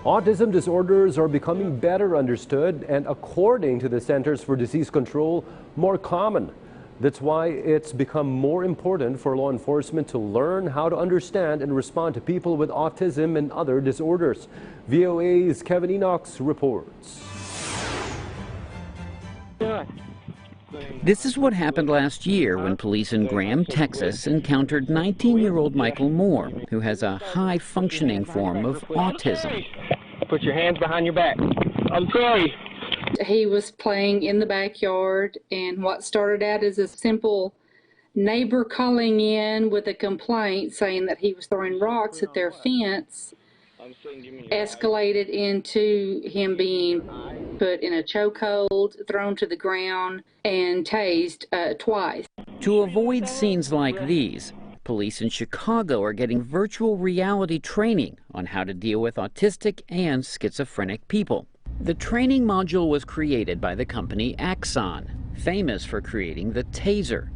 Autism disorders are becoming better understood and, according to the Centers for Disease Control, more common. That's why it's become more important for law enforcement to learn how to understand and respond to people with autism and other disorders. VOA's Kevin Enox reports. This is what happened last year when police in Graham, Texas encountered 19-year-old Michael Moore, who has a high-functioning form of autism. Put your hands behind your back. I'm sorry. He was playing in the backyard, and what started out as a simple neighbor calling in with a complaint saying that he was throwing rocks at their fence escalated into him being put in a chokehold, thrown to the ground, and tased twice. To avoid scenes like these, police in Chicago are getting virtual reality training on how to deal with autistic and schizophrenic people. The training module was created by the company Axon, famous for creating the taser.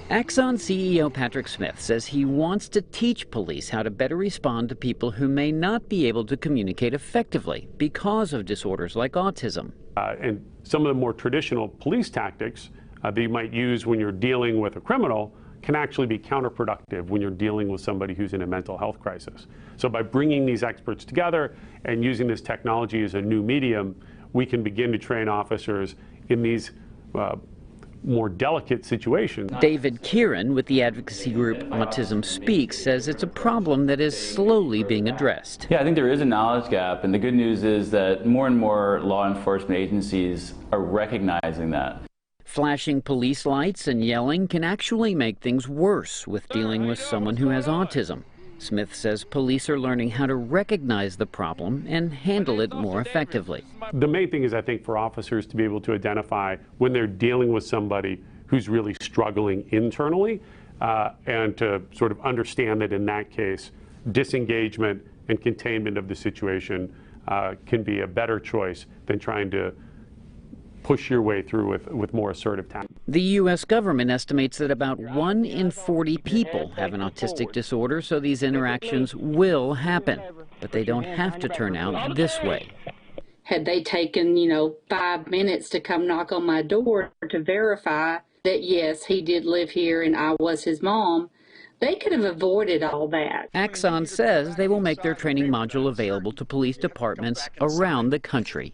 Axon CEO Patrick Smith says he wants to teach police how to better respond to people who may not be able to communicate effectively because of disorders like autism. And some of the more traditional police tactics that you might use when you're dealing with a criminal can actually be counterproductive when you're dealing with somebody who's in a mental health crisis. So by bringing these experts together and using this technology as a new medium, we can begin to train officers in these more delicate situations. David Kieran with the advocacy group Autism Speaks says it's a problem that is slowly being addressed. Yeah, I think there is a knowledge gap, and the good news is that more and more law enforcement agencies are recognizing that. Flashing police lights and yelling can actually make things worse with dealing with someone who has autism. Smith says police are learning how to recognize the problem and handle it more effectively. The main thing is, I think, for officers to be able to identify when they're dealing with somebody who's really struggling internally, and to sort of understand that in that case, disengagement and containment of the situation can be a better choice than trying to push your way through with more assertive tactics. The U.S. government estimates that about 1 in 40 people have an autistic disorder, so these interactions will happen. But they don't have to turn out this way. Had they taken, 5 minutes to come knock on my door to verify that, yes, he did live here and I was his mom, they could have avoided all that. Axon says they will make their training module available to police departments around the country.